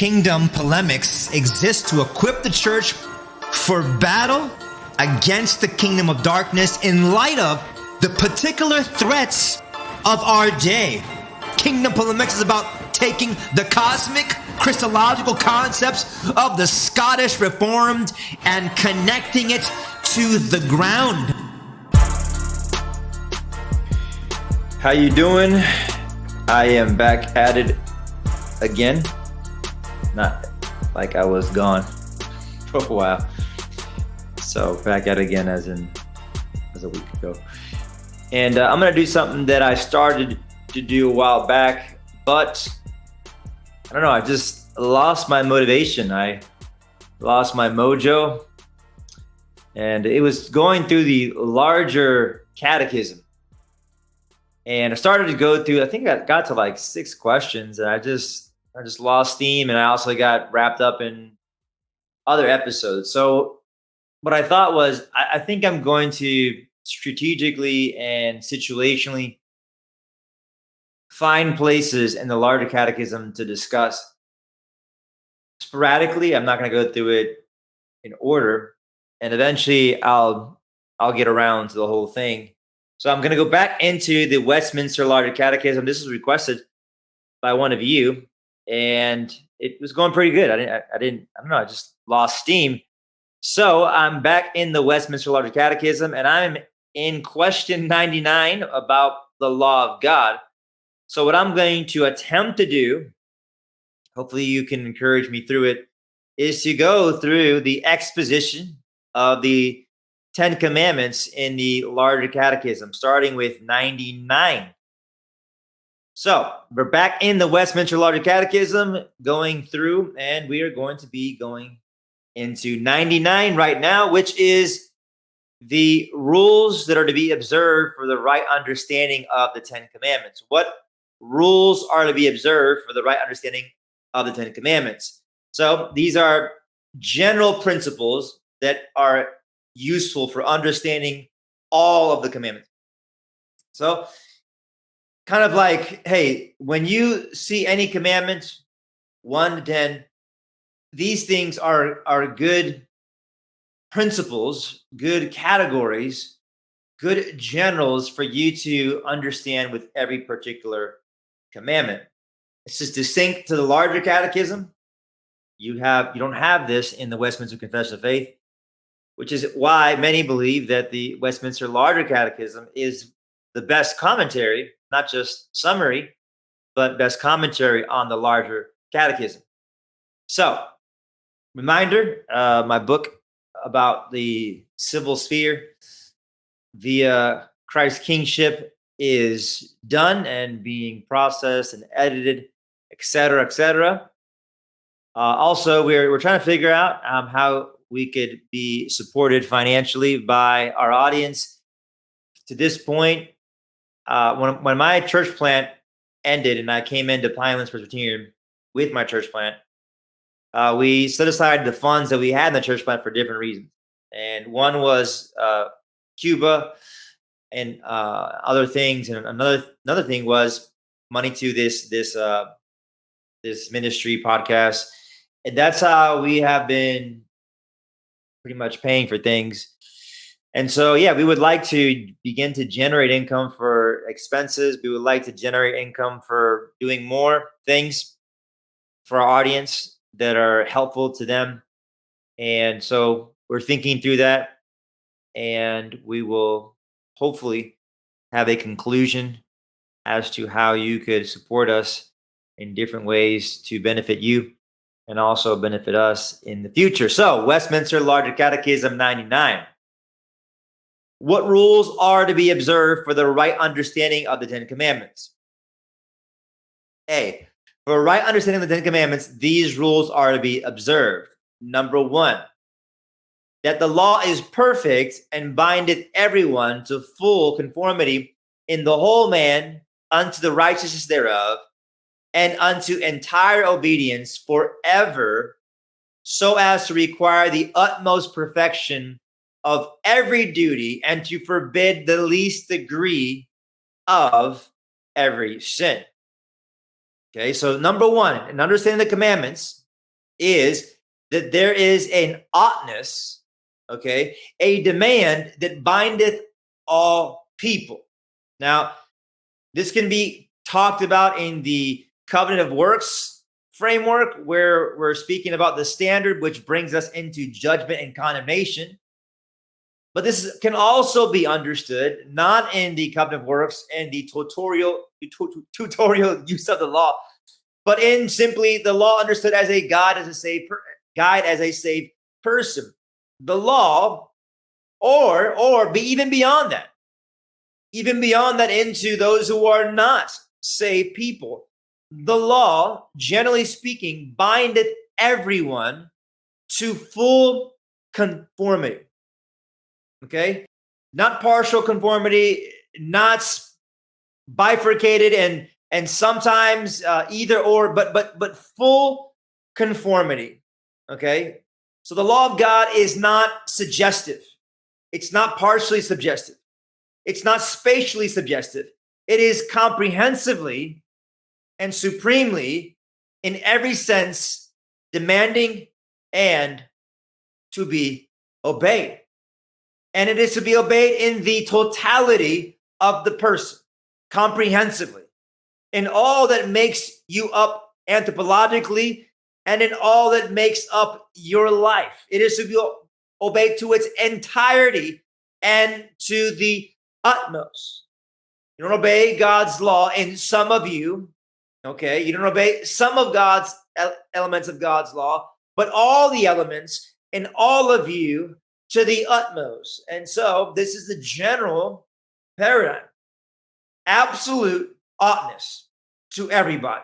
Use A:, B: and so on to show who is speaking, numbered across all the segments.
A: Kingdom Polemics exists to equip the church for battle against the kingdom of darkness in light of the particular threats of our day. Kingdom Polemics is about taking the cosmic, Christological concepts of the Scottish Reformed and connecting it to the ground.
B: How you doing? I am back at it again. Not like I was gone for a while. So back at it again as a week ago. And I'm going to do something that I started to do a while back, but I don't know, I just lost my motivation. I lost my mojo. And it was going through the larger catechism. And I started to go through, I think I got to like 6 questions, and I just lost steam, and I also got wrapped up in other episodes. So what I thought was, I think I'm going to strategically and situationally find places in the larger catechism to discuss. Sporadically, I'm not going to go through it in order, and eventually I'll get around to the whole thing. So I'm going to go back into the Westminster Larger Catechism. This was requested by one of you, and it was going pretty good. I don't know, I just lost steam. So I'm back in the Westminster Larger Catechism, and I'm in question 99 about the law of God. So what I'm going to attempt to do, hopefully you can encourage me through it, is to go through the exposition of the 10 Commandments in the Larger Catechism, starting with 99. So we're back in the Westminster Larger Catechism, going through, and we are going to be going into 99 right now, which is the rules that are to be observed for the right understanding of the 10 Commandments. What rules are to be observed for the right understanding of the 10 Commandments? So these are general principles that are useful for understanding all of the commandments. So kind of like, hey, when you see any commandment, 1 to 10, these things are good principles, good categories, good generals for you to understand with every particular commandment. This is distinct to the larger catechism. You don't have this in the Westminster Confession of Faith, which is why many believe that the Westminster Larger Catechism is the best commentary, not just summary, but best commentary on the larger catechism. So, reminder, my book about the civil sphere via Christ's kingship is done and being processed and edited, etc., etc. Also, we're trying to figure out how we could be supported financially by our audience. To this point, when my church plant ended and I came into Pinelands Presbyterian with my church plant, we set aside the funds that we had in the church plant for different reasons. And one was Cuba and other things, and another thing was money to this ministry podcast, and that's how we have been pretty much paying for things. And so, yeah, we would like to begin to generate income for expenses. We would like to generate income for doing more things for our audience that are helpful to them. And so we're thinking through that, and we will hopefully have a conclusion as to how you could support us in different ways to benefit you and also benefit us in the future. So, Westminster Larger Catechism 99. What rules are to be observed for the right understanding of the 10 Commandments? A, for a right understanding of the 10 Commandments, these rules are to be observed. Number 1, that the law is perfect and bindeth everyone to full conformity in the whole man unto the righteousness thereof, and unto entire obedience forever, so as to require the utmost perfection of every duty, and to forbid the least degree of every sin. Okay, so number 1, in understanding the commandments, is that there is an oughtness, okay, a demand that bindeth all people. Now, this can be talked about in the covenant of works framework, where we're speaking about the standard which brings us into judgment and condemnation. But this can also be understood not in the covenant of works and the tutorial use of the law, but in simply the law understood as a guide as a saved person. The law, or be even beyond that, into those who are not saved people. The law, generally speaking, bindeth everyone to full conformity. Okay, not partial conformity, not bifurcated and sometimes either or, but full conformity. Okay, so the law of God is not suggestive. It's not partially suggestive. It's not spatially suggestive. It is comprehensively and supremely, in every sense, demanding and to be obeyed. And it is to be obeyed in the totality of the person, comprehensively, in all that makes you up anthropologically and in all that makes up your life. It is to be obeyed to its entirety and to the utmost. You don't obey God's law in some of you, okay? You don't obey some of God's elements of God's law, but all the elements in all of you to the utmost. And so this is the general paradigm. Absolute oughtness to everybody.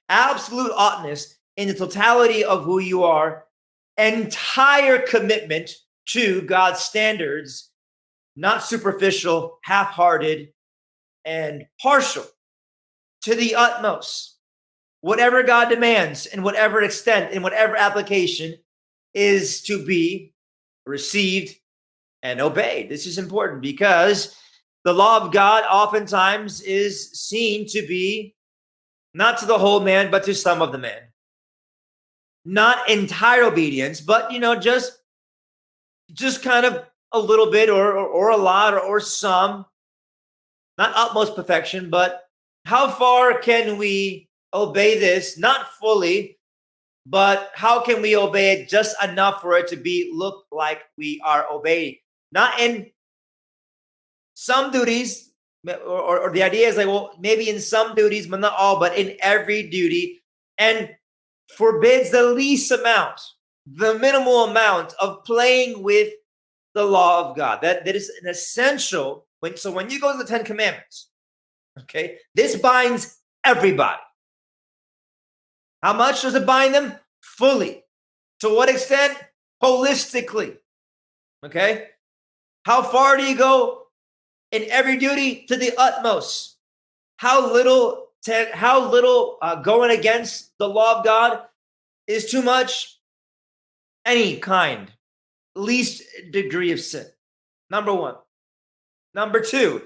B: Absolute oughtness in the totality of who you are. Entire commitment to God's standards, not superficial, half-hearted, and partial. To the utmost. Whatever God demands, in whatever extent, in whatever application, is to be received and obeyed. This is important because the law of God oftentimes is seen to be not to the whole man, but to some of the man. Not entire obedience, but just kind of a little bit or a lot or some. Not utmost perfection, but how far can we obey this? Not fully, but how can we obey it just enough for it to look like we are obeying? Not in some duties, or the idea is like, well, maybe in some duties, but not all, but in every duty, and forbids the least amount, the minimal amount of playing with the law of God. That is an essential. When you go to the 10 Commandments, okay, this binds everybody. How much does it bind them? Fully. To what extent? Holistically. Okay? How far do you go in every duty? To the utmost. How little going against the law of God is too much? Any kind, least degree of sin. Number one. Number two,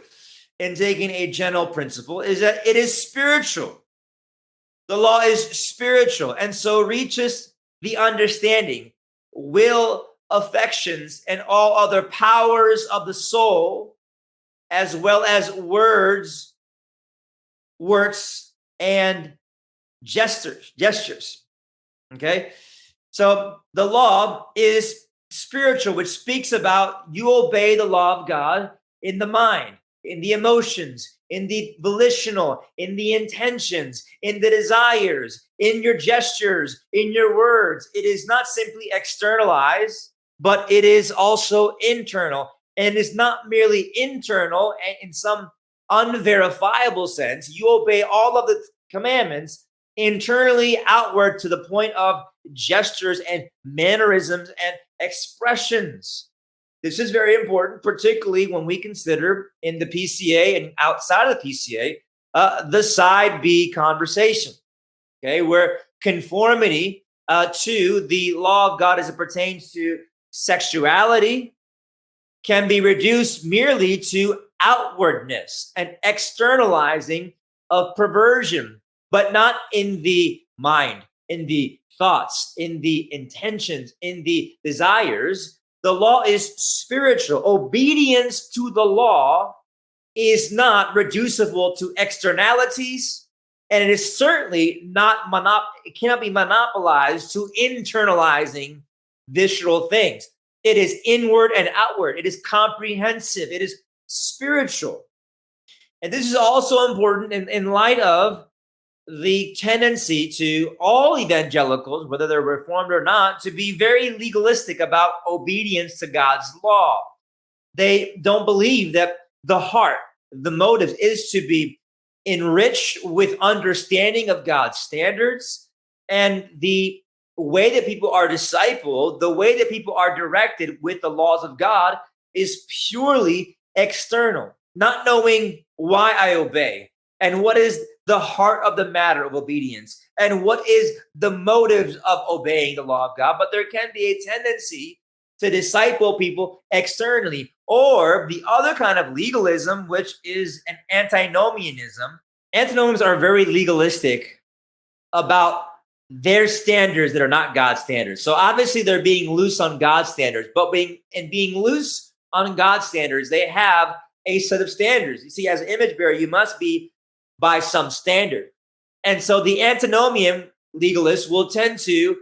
B: in taking a general principle, is that it is spiritual. The law is spiritual, and so reaches the understanding, will, affections, and all other powers of the soul, as well as words, works, and gestures. Okay? So the law is spiritual, which speaks about you obey the law of God in the mind, in the emotions, in the volitional, in the intentions, in the desires, in your gestures, in your words. It is not simply externalized, but it is also internal. And it's not merely internal in some unverifiable sense. You obey all of the commandments internally outward to the point of gestures and mannerisms and expressions. This is very important, particularly when we consider in the PCA and outside of the PCA, the side B conversation, okay, where conformity to the law of God as it pertains to sexuality can be reduced merely to outwardness and externalizing of perversion, but not in the mind. in the thoughts, in the intentions, in the desires. The law is spiritual. Obedience to the law is not reducible to externalities, and it is certainly not it cannot be monopolized to internalizing visceral things. It is inward and outward. It is comprehensive. It is spiritual. And this is also important in light of the tendency to all evangelicals, whether they're reformed or not, to be very legalistic about obedience to God's law. They don't believe that the heart, the motive is to be enriched with understanding of God's standards, and the way that people are discipled, the way that people are directed with the laws of God is purely external, not knowing why I obey and what is the heart of the matter of obedience and what is the motives of obeying the law of God. But there can be a tendency to disciple people externally, or the other kind of legalism, which is an antinomianism. Antinomians are very legalistic about their standards that are not God's standards. So obviously they're being loose on God's standards, but being loose on God's standards, they have a set of standards. You see, as an image bearer, you must be by some standard. And so the antinomian legalists will tend to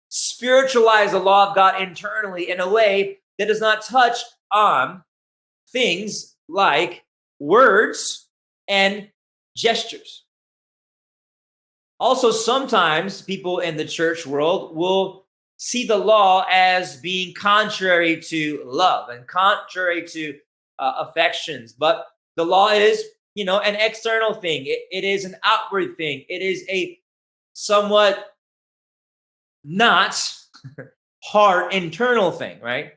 B: spiritualize the law of God internally in a way that does not touch on things like words and gestures. Also, sometimes people in the church world will see the law as being contrary to love and contrary to affections. But the law is, an external thing. It is an outward thing. It is a somewhat not hard internal thing, right?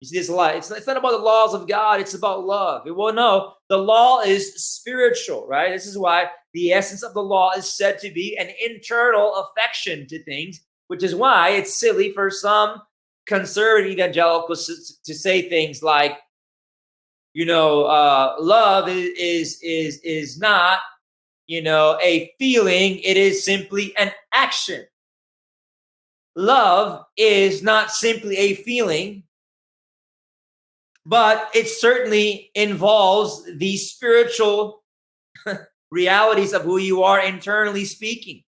B: You see this a lot. It's not about the laws of God. It's about love. Well, no, the law is spiritual, right? This is why the essence of the law is said to be an internal affection to things, which is why it's silly for some conservative evangelicals to say things like, love is not, a feeling. It is simply an action. Love is not simply a feeling, but it certainly involves the spiritual realities of who you are internally speaking.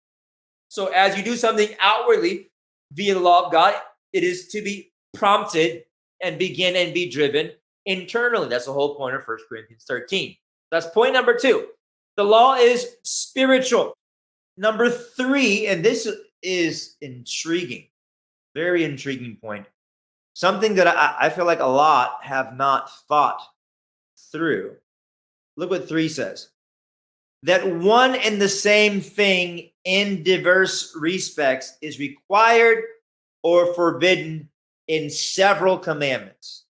B: So as you do something outwardly via the law of God, it is to be prompted and begin and be driven internally. That's the whole point of 1 Corinthians 13. That's point number 2. The law is spiritual. Number 3, and this is intriguing, very intriguing point. Something that I feel like a lot have not thought through. Look what 3 says. That one and the same thing in diverse respects is required or forbidden in several commandments.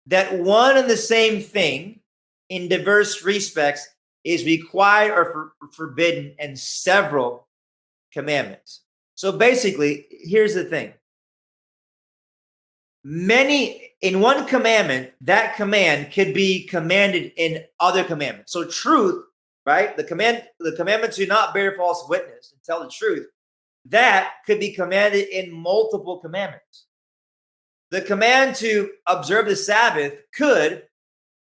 B: That one and the same thing in diverse respects is required or forbidden in several commandments. So basically, here's the thing. In one commandment, that command could be commanded in other commandments. So truth, right? The commandment to not bear false witness and tell the truth, that could be commanded in multiple commandments. The command to observe the Sabbath could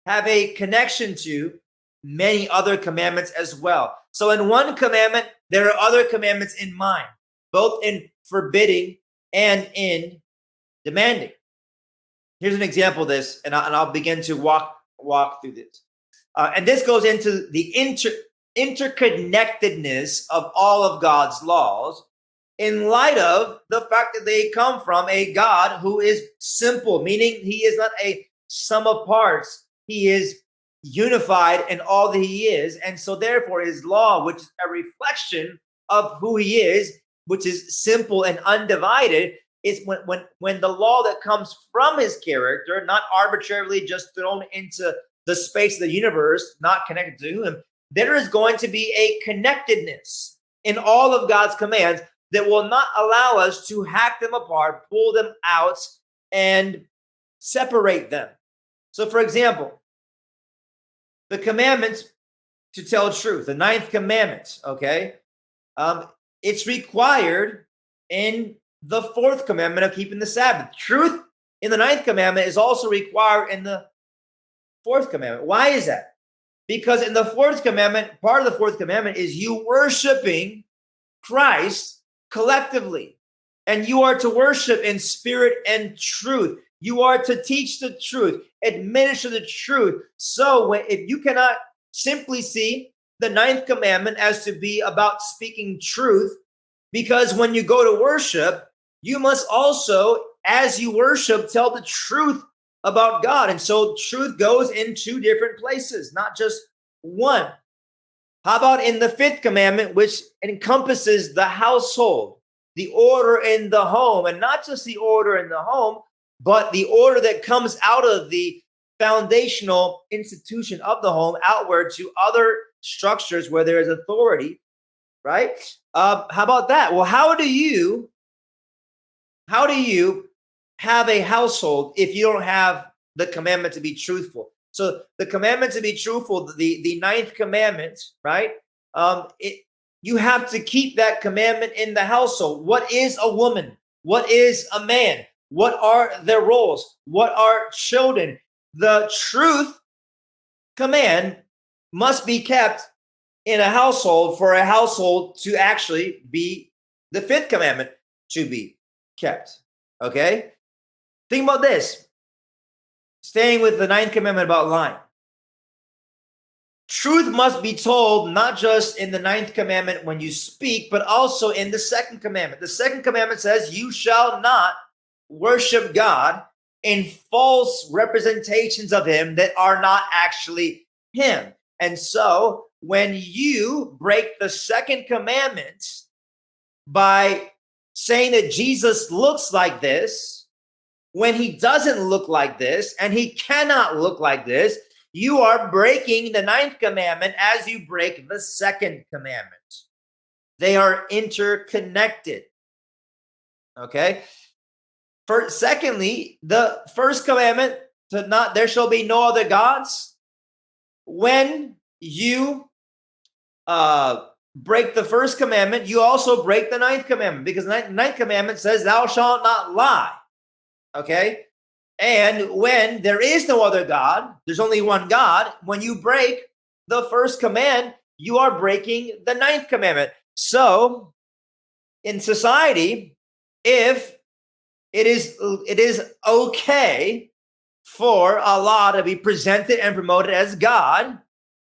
B: have a connection to many other commandments as well. So in one commandment, there are other commandments in mind, both in forbidding and in demanding. Here's an example of this, and I'll begin to walk through this. And this goes into the interconnectedness of all of God's laws in light of the fact that they come from a God who is simple, meaning he is not a sum of parts. He is unified in all that he is. And so therefore his law, which is a reflection of who he is, which is simple and undivided, is when the law that comes from his character, not arbitrarily just thrown into the space of the universe, not connected to him, there is going to be a connectedness in all of God's commands that will not allow us to hack them apart, pull them out, and separate them. So for example, the commandments to tell truth, the 9th commandment, okay? It's required in the fourth commandment of keeping the Sabbath. Truth in the ninth commandment is also required in the fourth commandment. Why is that? Because in the fourth commandment, part of the fourth commandment is you worshiping Christ collectively. And you are to worship in spirit and truth. You are to teach the truth, administer the truth. So if you cannot simply see the ninth commandment as to be about speaking truth, because when you go to worship, you must also, as you worship, tell the truth about God. And so truth goes in two different places, not just one. How about in the fifth commandment, which encompasses the household, the order in the home, and not just the order in the home, but the order that comes out of the foundational institution of the home outward to other structures where there is authority, right? How about that? Well, how do you have a household if you don't have the commandment to be truthful? So the commandment to be truthful, the ninth commandment, right? You have to keep that commandment in the household. What is a woman? What is a man? What are their roles? What are children? The truth command must be kept in a household for a household to actually be the fifth commandment to be kept. Okay? Think about this. Staying with the ninth commandment about lying. Truth must be told not just in the ninth commandment when you speak, but also in the second commandment. The second commandment says, you shall not worship God in false representations of him that are not actually him. And so when you break the second commandment by saying that Jesus looks like this, when he doesn't look like this and he cannot look like this, you are breaking the ninth commandment as you break the second commandment. They are interconnected. Okay. Secondly, the first commandment to not, there shall be no other gods. When you break the first commandment, you also break the ninth commandment, because the ninth commandment says, thou shalt not lie. Okay. And when there is no other God, there's only one God. When you break the first command, you are breaking the ninth commandment. So in society, if it is okay for Allah to be presented and promoted as God,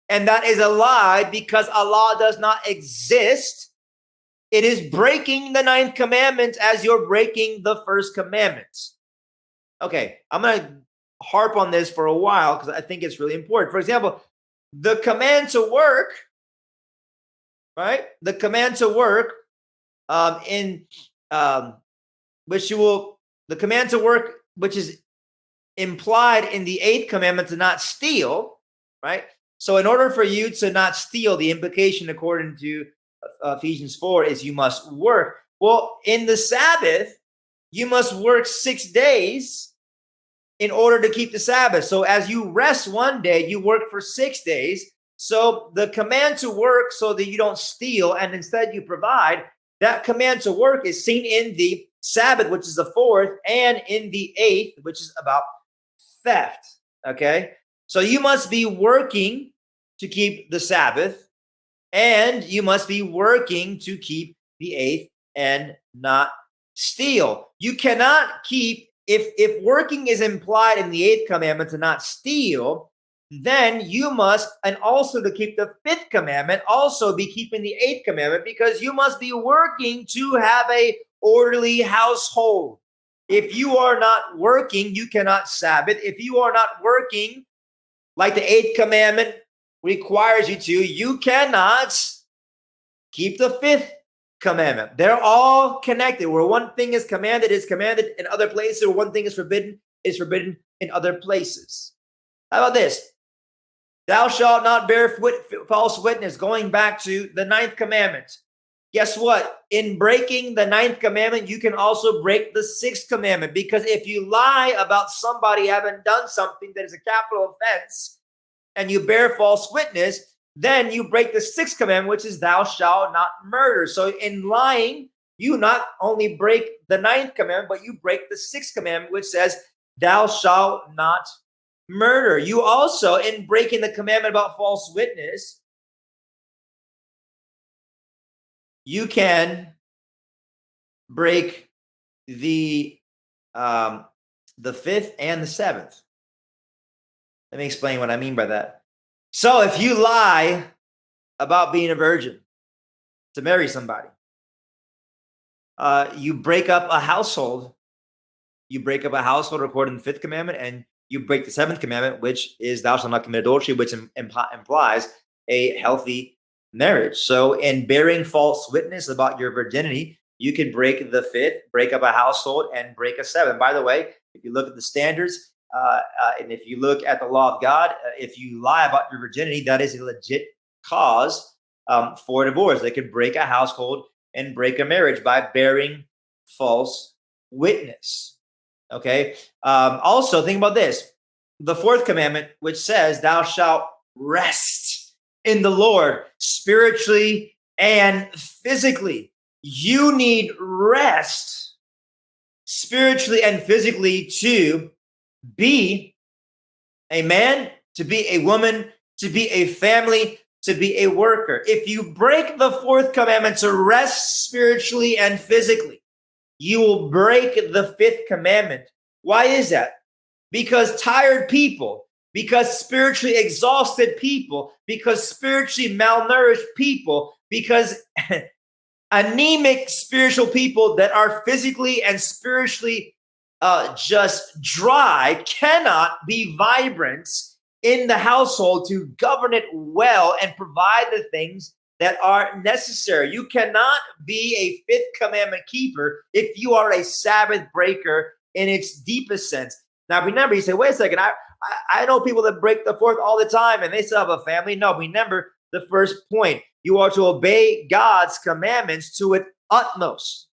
B: and that is a lie because Allah does not exist, it is breaking the ninth commandment as you're breaking the first commandment. Okay, I'm going to harp on this for a while because I think it's really important. For example, the command to work, right? The command to work the command to work, which is implied in the eighth commandment to not steal, right? So in order for you to not steal, the implication according to Ephesians 4 is you must work. Well, in the Sabbath, you must work 6 days in order to keep the Sabbath. So as you rest one day, you work for 6 days. So the command to work so that you don't steal and instead you provide, that command to work is seen in the Sabbath, which is the fourth, and in the eighth, which is about theft. Okay. So you must be working to keep the Sabbath, and you must be working to keep the eighth and not steal. You cannot keep, if working is implied in the eighth commandment to not steal, then you must, and also to keep the fifth commandment, also be keeping the eighth commandment, because you must be working to have a orderly household. If you are not working, you cannot Sabbath. If you are not working like the eighth commandment requires you to, you cannot keep the fifth commandment. They're all connected. Where one thing is commanded in other places, or one thing is forbidden in other places. How about this? Thou shalt not bear false witness, going back to the ninth commandment. Guess what? In breaking the ninth commandment, you can also break the sixth commandment, because if you lie about somebody having done something that is a capital offense and you bear false witness, then you break the sixth commandment, which is thou shalt not murder. So in lying, you not only break the ninth commandment, but you break the sixth commandment, which says, thou shalt not murder. You also, in breaking the commandment about false witness, you can break the fifth and the seventh. Let me explain what I mean by that. So if you lie about being a virgin to marry somebody, you break up a household. You break up a household according to the fifth commandment, and you break the seventh commandment, which is thou shalt not commit adultery, which implies a healthy marriage. So in bearing false witness about your virginity, you can break the fifth, break up a household, and break a seventh. By the way, if you look at the standards, and if you look at the law of God, if you lie about your virginity, that is a legit cause for divorce. They could break a household and break a marriage by bearing false witness. Okay. Also, think about this: the fourth commandment, which says, "Thou shalt rest in the Lord spiritually and physically." You need rest spiritually and physically to be a man, to be a woman, to be a family, to be a worker. If you break the fourth commandment to rest spiritually and physically, you will break the fifth commandment. Why is that? Because tired people, because spiritually exhausted people, because spiritually malnourished people, because anemic spiritual people that are physically and spiritually just dry cannot be vibrant in the household to govern it well and provide the things that are necessary. You cannot be a fifth commandment keeper if you are a Sabbath breaker in its deepest sense. Now, remember, you say, wait a second, I know people that break the fourth all the time and they still have a family. No, remember the first point. You are to obey God's commandments to its utmost.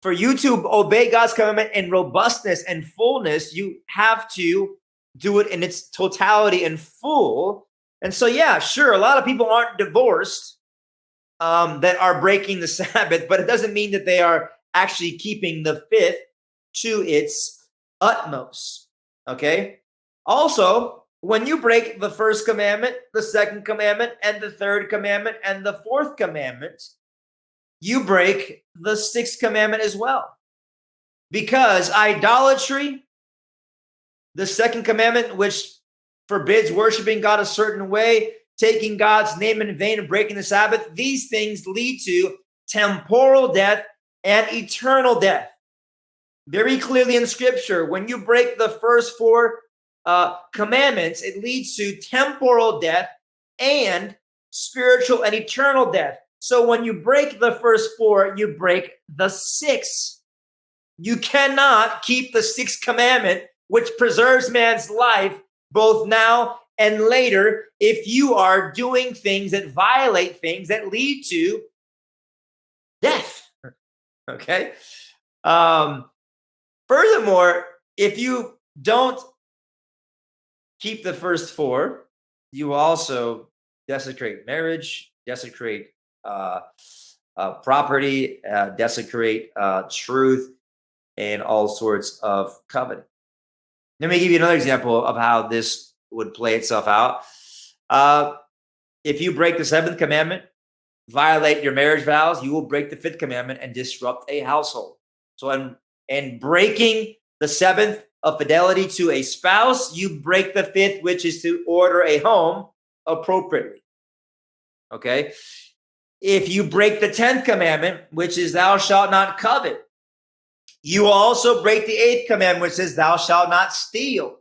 B: For you to obey God's commandment in robustness and fullness, you have to do it in its totality and full. And so, yeah, sure, a lot of people aren't divorced that are breaking the Sabbath, but it doesn't mean that they are actually keeping the fifth to its utmost. Okay? Also, when you break the first commandment, the second commandment, and the third commandment, and the fourth commandment, you break the sixth commandment as well. Because idolatry, the second commandment, which forbids worshiping God a certain way, taking God's name in vain and breaking the Sabbath, these things lead to temporal death and eternal death. Very clearly in Scripture, when you break the first four commandments, it leads to temporal death and spiritual and eternal death. So when you break the first four, you break the sixth. You cannot keep the sixth commandment, which preserves man's life both now and later, if you are doing things that violate things that lead to death. Okay. Furthermore, if you don't keep the first four, you also desecrate marriage, desecrate property, desecrate truth, and all sorts of covenant. Let me give you another example of how this would play itself out. If you break the seventh commandment, violate your marriage vows, you will break the fifth commandment and disrupt a household. So in breaking the seventh of fidelity to a spouse, you break the fifth, which is to order a home appropriately. Okay? If you break the 10th commandment, which is thou shalt not covet, you also break the 8th commandment, which says thou shalt not steal.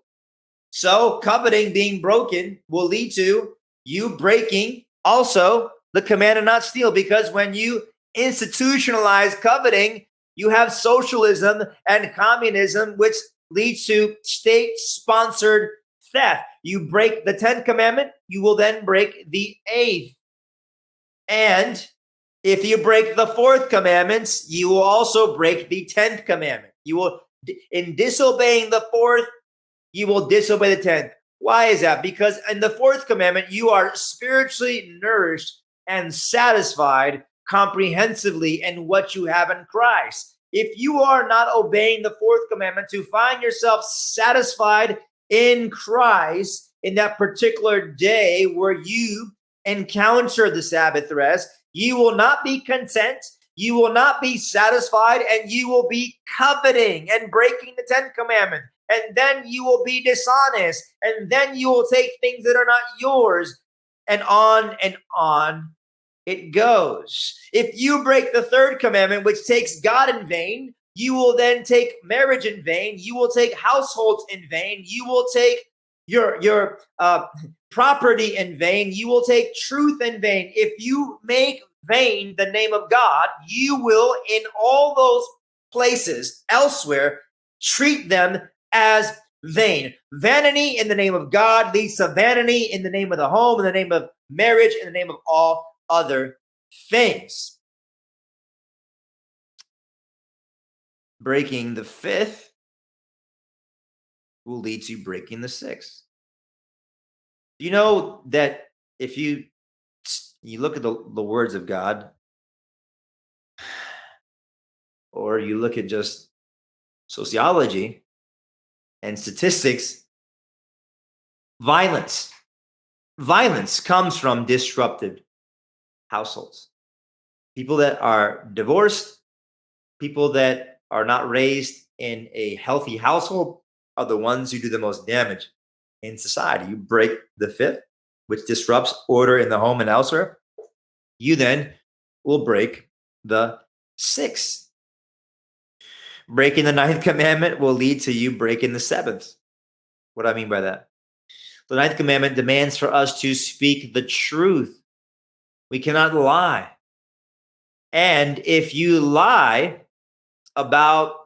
B: So coveting being broken will lead to you breaking also the command to not steal, because when you institutionalize coveting, you have socialism and communism, which leads to state-sponsored theft. You break the 10th commandment, you will then break the 8th. And if you break the 4th commandments, you will also break the 10th commandment. You will, in disobeying the 4th, you will disobey the 10th. Why is that? Because in the 4th commandment, you are spiritually nourished and satisfied comprehensively in what you have in Christ. If you are not obeying the fourth commandment to find yourself satisfied in Christ in that particular day where you encounter the Sabbath rest, you will not be content, you will not be satisfied, and you will be coveting and breaking the 10th commandment. And then you will be dishonest, and then you will take things that are not yours, and on it goes. If you break the third commandment, which takes God in vain, you will then take marriage in vain. You will take households in vain. You will take your property in vain. You will take truth in vain. If you make vain the name of God, you will, in all those places elsewhere, treat them as vain. Vanity in the name of God leads to vanity in the name of the home, in the name of marriage, in the name of all other things. Breaking the fifth will lead to breaking the sixth. You know that if you look at the words of God, or you look at just sociology and statistics, violence comes from disrupted households. People that are divorced, people that are not raised in a healthy household are the ones who do the most damage in society. You break the fifth, which disrupts order in the home and elsewhere. You then will break the sixth. Breaking the ninth commandment will lead to you breaking the seventh. What do I mean by that? The ninth commandment demands for us to speak the truth. We cannot lie. And if you lie about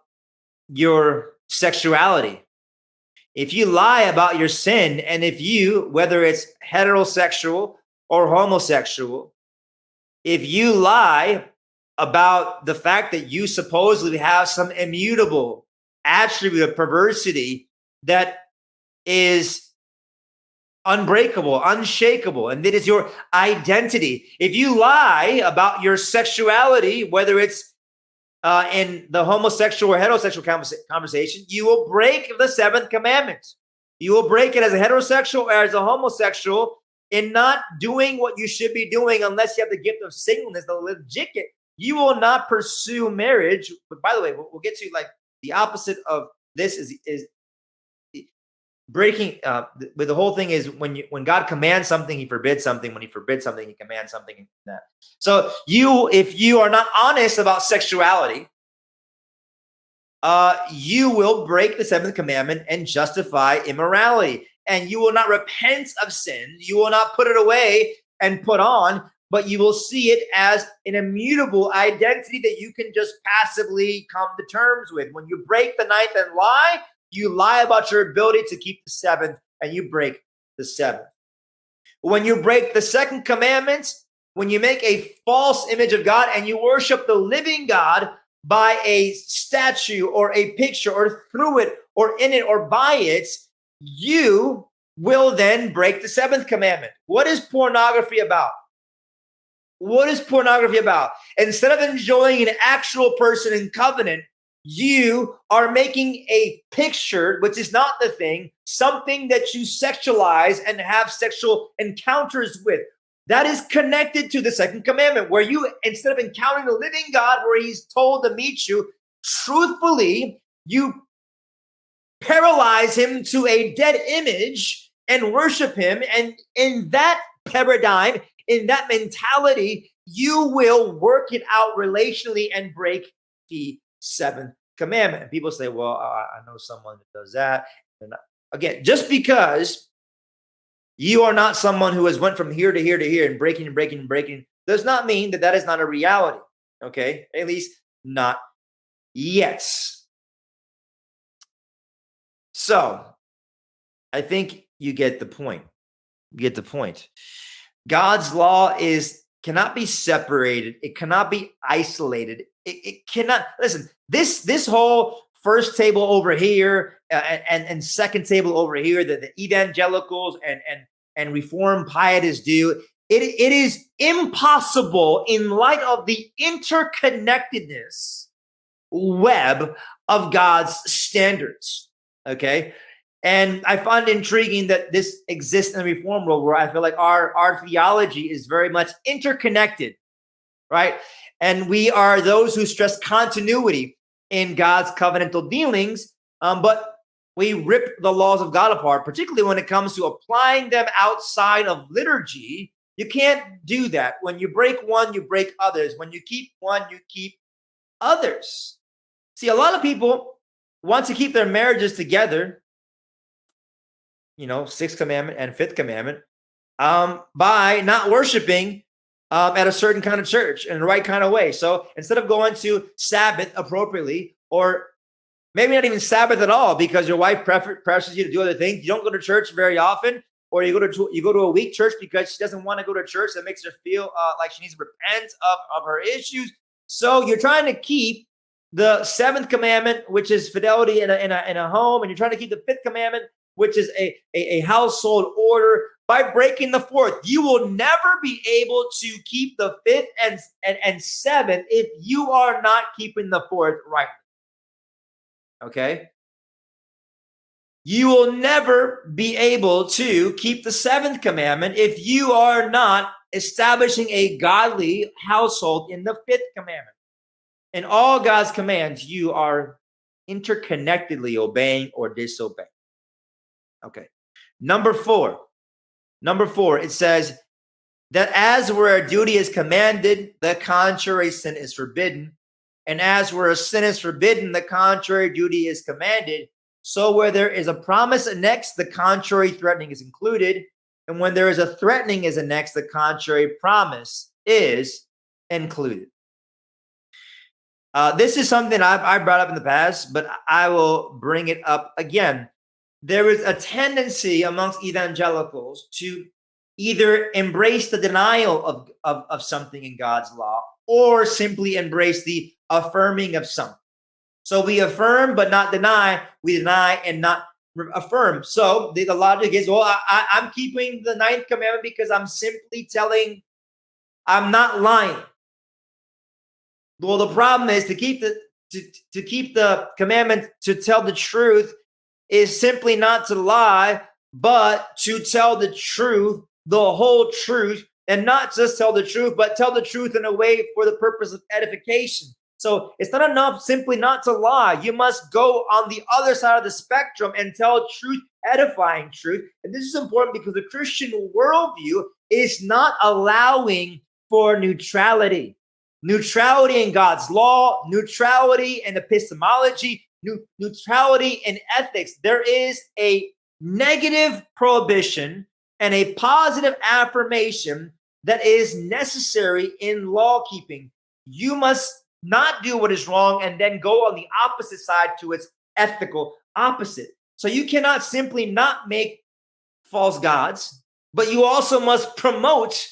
B: your sexuality, if you lie about your sin, and if you, whether it's heterosexual or homosexual, if you lie about the fact that you supposedly have some immutable attribute of perversity that is unbreakable, unshakable, and that is your identity. If you lie about your sexuality, whether it's in the homosexual or heterosexual conversation, you will break the seventh commandment. You will break it as a heterosexual or as a homosexual in not doing what you should be doing unless you have the gift of singleness, the legit gift. You will not pursue marriage. But by the way, we'll get to like the opposite of this is breaking. But the whole thing is when God commands something, He forbids something. When He forbids something, He commands something. That. So if you are not honest about sexuality, you will break the seventh commandment and justify immorality. And you will not repent of sin. You will not put it away and put on, but you will see it as an immutable identity that you can just passively come to terms with. When you break the ninth and lie, you lie about your ability to keep the seventh, and you break the seventh. When you break the second commandment, when you make a false image of God and you worship the living God by a statue or a picture or through it or in it or by it, you will then break the seventh commandment. What is pornography about? What is pornography about? Instead of enjoying an actual person in covenant, you are making a picture, which is not the thing, something that you sexualize and have sexual encounters with. That is connected to the second commandment, where you, instead of encountering the living God, where He's told to meet you, truthfully, you paralyze Him to a dead image and worship Him. And in that paradigm, in that mentality, you will work it out relationally and break the seventh commandment. And people say, well, I know someone that does that. And again, just because you are not someone who has went from here to here to here and breaking does not mean that is not a reality. Okay, at least not yet. So I think you get the point. God's law cannot be separated. It cannot be isolated. It cannot, listen, this whole first table over here and second table over here that the evangelicals and reformed pietists do, it is impossible in light of the interconnectedness web of God's standards. Okay. And I find it intriguing that this exists in the Reform world, where I feel like our theology is very much interconnected, right? And we are those who stress continuity in God's covenantal dealings, but we rip the laws of God apart, particularly when it comes to applying them outside of liturgy. You can't do that. When you break one, you break others. When you keep one, you keep others. See, a lot of people want to keep their marriages together, sixth commandment and fifth commandment, by not worshiping at a certain kind of church in the right kind of way. So instead of going to Sabbath appropriately, or maybe not even Sabbath at all, because your wife pressures you to do other things, you don't go to church very often, or you go to a weak church because she doesn't want to go to church that makes her feel like she needs to repent of her issues. So you're trying to keep the seventh commandment, which is fidelity in a home, and you're trying to keep the fifth commandment, which is a household order, by breaking the fourth. You will never be able to keep the fifth and seventh if you are not keeping the fourth right. Okay? You will never be able to keep the seventh commandment if you are not establishing a godly household in the fifth commandment. In all God's commands, you are interconnectedly obeying or disobeying. Okay. Number four, it says that as where a duty is commanded, the contrary sin is forbidden. And as where a sin is forbidden, the contrary duty is commanded. So where there is a promise annexed, the contrary threatening is included. And when there is a threatening is annexed, the contrary promise is included. This is something I brought up in the past, but I will bring it up again. There is a tendency amongst evangelicals to either embrace the denial of something in God's law, or simply embrace the affirming of something. So we affirm but not deny, we deny and not affirm. So the logic is, well, I'm keeping the ninth commandment because I'm simply I'm not lying. Well, the problem is to keep the commandment to tell the truth is simply not to lie, but to tell the truth, the whole truth, and not just tell the truth, but tell the truth in a way for the purpose of edification. So it's not enough simply not to lie. You must go on the other side of the spectrum and tell truth, edifying truth. And this is important because the Christian worldview is not allowing for neutrality. Neutrality in God's law, neutrality in epistemology, neutrality in ethics. There is a negative prohibition and a positive affirmation that is necessary in law keeping. You must not do what is wrong and then go on the opposite side to its ethical opposite. So you cannot simply not make false gods, but you also must promote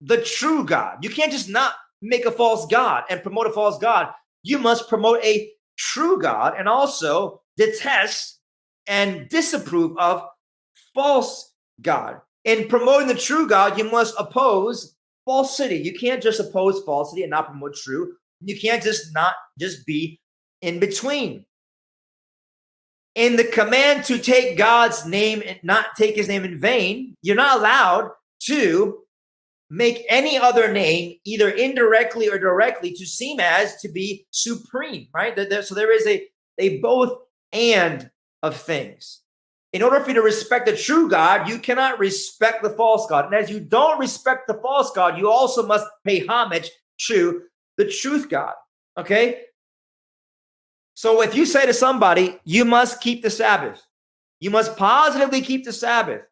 B: the true God. You can't just not make a false god and promote a false god. You must promote a true God and also detest and disapprove of false God. In promoting the true God, you must oppose falsity. You can't just oppose falsity and not promote true. You can't just be in between. In the command to take God's name and not take his name in vain, you're not allowed to make any other name, either indirectly or directly, to seem as to be supreme, right? So there is a both and of things. In order for you to respect the true God, you cannot respect the false God. And as you don't respect the false God, you also must pay homage to the truth God, okay? So if you say to somebody, you must keep the Sabbath, you must positively keep the Sabbath,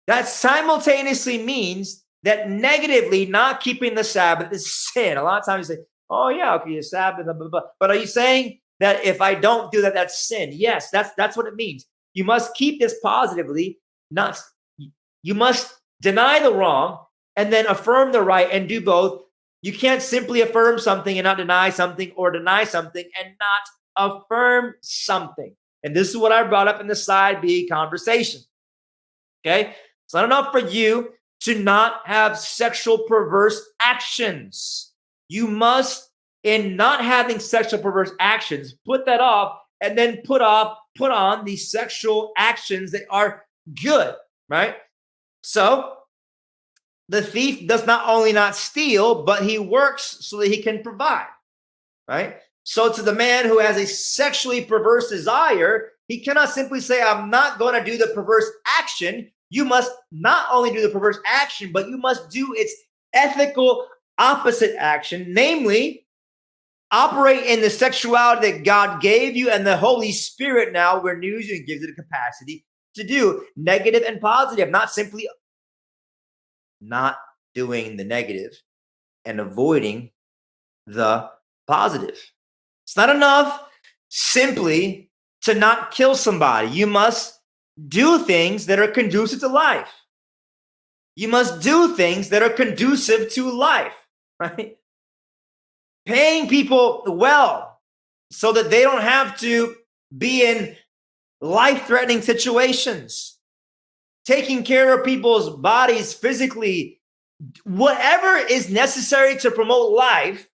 B: that simultaneously means that negatively not keeping the Sabbath is sin. A lot of times you say, oh yeah, okay, the Sabbath, blah, blah, blah. But are you saying that if I don't do that, that's sin? Yes, that's what it means. You must keep this positively, you must deny the wrong and then affirm the right and do both. You can't simply affirm something and not deny something, or deny something and not affirm something. And this is what I brought up in the side B conversation. Okay? It's not enough for you to not have sexual perverse actions. You must, in not having sexual perverse actions, put that off and then put on the sexual actions that are good, right? So the thief does not only not steal, but he works so that he can provide, right? So to the man who has a sexually perverse desire, he cannot simply say, I'm not going to do the perverse action. You must not only do the perverse action, but you must do its ethical opposite action, namely, operate in the sexuality that God gave you and the Holy Spirit now renews you and gives it a capacity to do negative and positive, not simply not doing the negative and avoiding the positive. It's not enough simply to not kill somebody. You must do things that are conducive to life. You must do things that are conducive to life, right? Paying people well so that they don't have to be in life-threatening situations. Taking care of people's bodies physically, whatever is necessary to promote life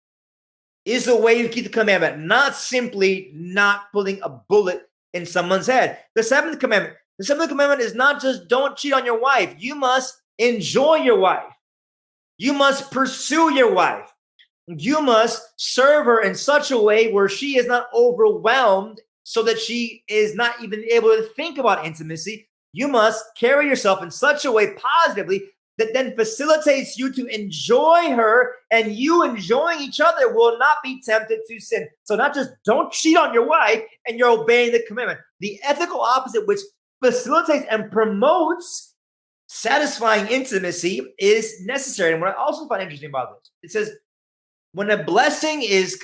B: is the way you keep the commandment, not simply not putting a bullet in someone's head. The seventh commandment is not just don't cheat on your wife. You must enjoy your wife. You must pursue your wife. You must serve her in such a way where she is not overwhelmed so that she is not even able to think about intimacy. You must carry yourself in such a way positively that then facilitates you to enjoy her, and you enjoying each other will not be tempted to sin. So not just don't cheat on your wife and you're obeying the commandment. The ethical opposite, which facilitates and promotes satisfying intimacy, is necessary. And what I also find interesting about this, it says, when a blessing is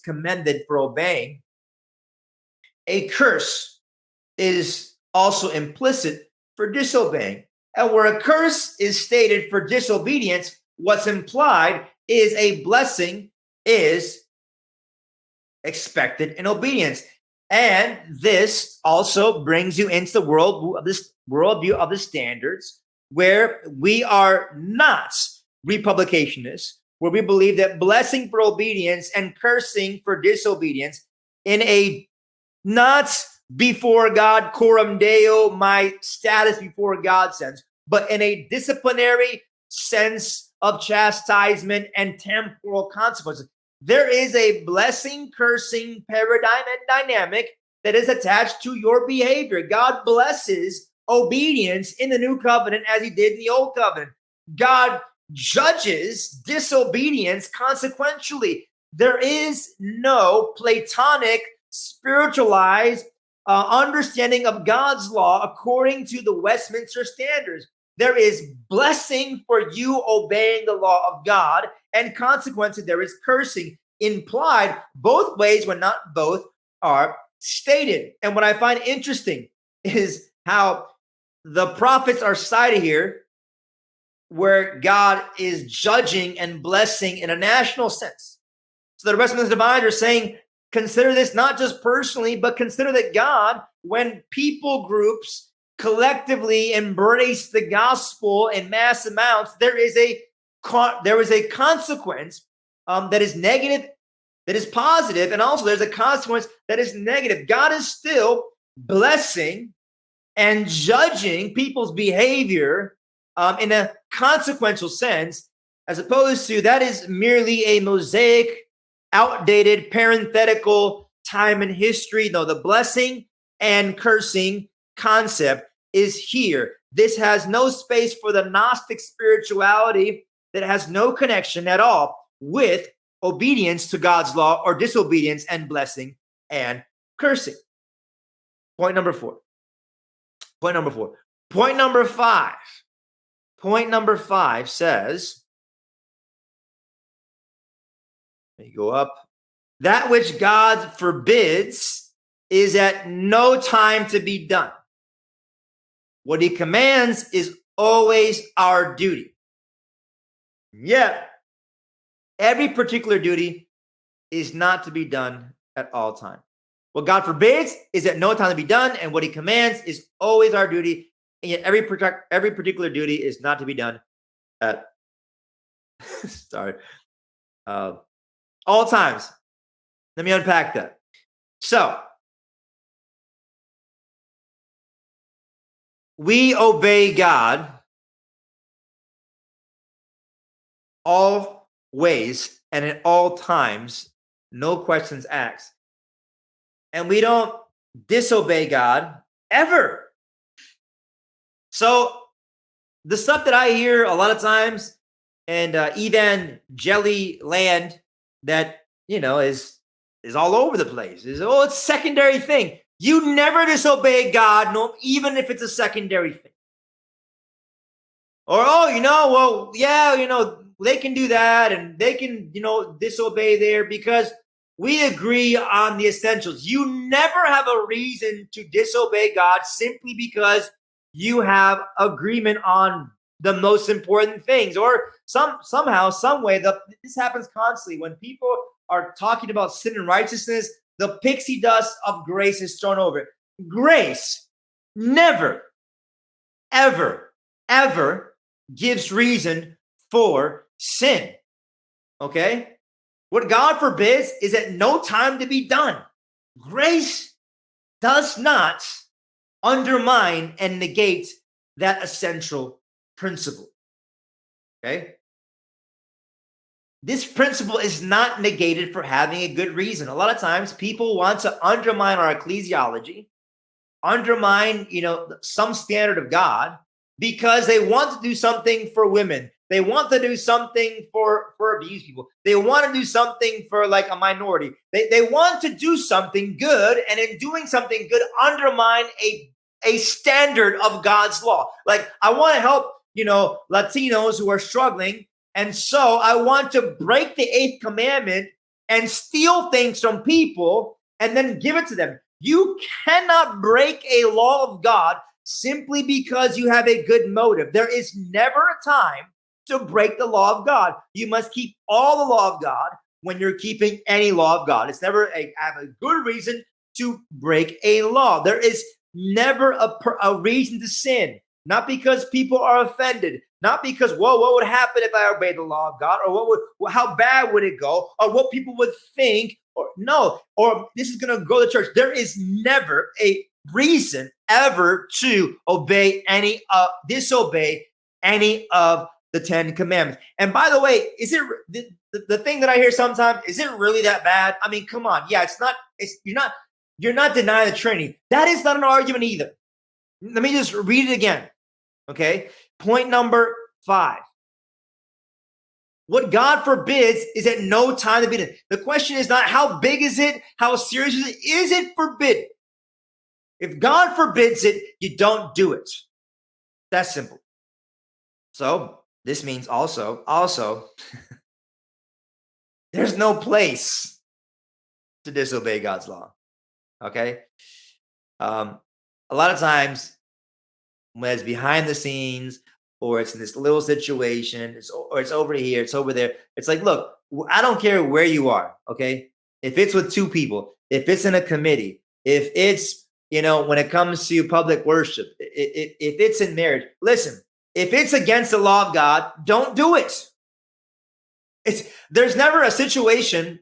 B: commended for obeying, a curse is also implicit for disobeying. And where a curse is stated for disobedience, what's implied is a blessing is expected in obedience. And this also brings you into the worldview of the standards, where we are not republicanists, where we believe that blessing for obedience and cursing for disobedience in a not before God, coram Deo, my status before God sense, but in a disciplinary sense of chastisement and temporal consequences. There is a blessing, cursing paradigm and dynamic that is attached to your behavior. God blesses obedience in the new covenant as he did in the old covenant. God judges disobedience consequentially. There is no Platonic, spiritualized understanding of God's law according to the Westminster Standards. There is blessing for you obeying the law of God, and consequently, there is cursing implied both ways when not both are stated. And what I find interesting is how the prophets are cited here, where God is judging and blessing in a national sense. So the Westminster Divines are saying, consider this not just personally, but consider that God, when people groups collectively embrace the gospel in mass amounts, there is a consequence that is negative, that is positive, and also there's a consequence that is negative. God is still blessing and judging people's behavior in a consequential sense, as opposed to that is merely a mosaic, outdated, parenthetical time in history. No, the blessing and cursing concept is here. This has no space for the Gnostic spirituality that has no connection at all with obedience to God's law or disobedience and blessing and cursing. Point number four. Point number five says, let me go up. That which God forbids is at no time to be done. What he commands is always our duty. Yet, every particular duty is not to be done at all times. What God forbids is at no time to be done, and what he commands is always our duty and yet every particular duty is not to be done at sorry all times. Let me unpack that. So we obey God all ways and at all times, no questions asked. And we don't disobey God ever. So the stuff that I hear a lot of times, and evangeli land that is all over the place, is it's a secondary thing. You never disobey God, no, even if it's a secondary thing. Or they can do that and they can disobey there because we agree on the essentials. You never have a reason to disobey God simply because you have agreement on the most important things, or somehow, some way. This happens constantly when people are talking about sin and righteousness. The pixie dust of grace is thrown over it. Grace never, ever, ever gives reason for sin. Okay? What God forbids is at no time to be done. Grace does not undermine and negate that essential principle. Okay? This principle is not negated for having a good reason. A lot of times people want to undermine our ecclesiology, undermine, some standard of God because they want to do something for women. They want to do something for abused people. They want to do something for like a minority. They want to do something good, and in doing something good, undermine a standard of God's law. Like, I want to help, Latinos who are struggling, and so I want to break the 8th commandment and steal things from people and then give it to them. You cannot break a law of God simply because you have a good motive. There is never a time to break the law of God. You must keep all the law of God when you're keeping any law of God. It's never have a good reason to break a law. There is never a reason to sin, not because people are offended, not because, what would happen if I obeyed the law of God, or how bad would it go, or what people would think, or this is going to grow the church. There is never a reason ever to disobey any of the 10 commandments. And by the way, is it the thing that I hear sometimes? Is it really that bad? I mean, come on. Yeah, it's not. You're not denying the Trinity. That is not an argument either. Let me just read it again. Okay. Point number 5. What God forbids is at no time to be done. The question is not how big is it, how serious is it? Is it forbidden? If God forbids it, you don't do it. That's simple. So this means also, there's no place to disobey God's law. Okay. A lot of times when it's behind the scenes, or it's in this little situation, or it's over here, it's over there. It's like, look, I don't care where you are. Okay. If it's with 2 people, if it's in a committee, if it's, when it comes to public worship, if it's in marriage, listen, if it's against the law of God, don't do it. There's never a situation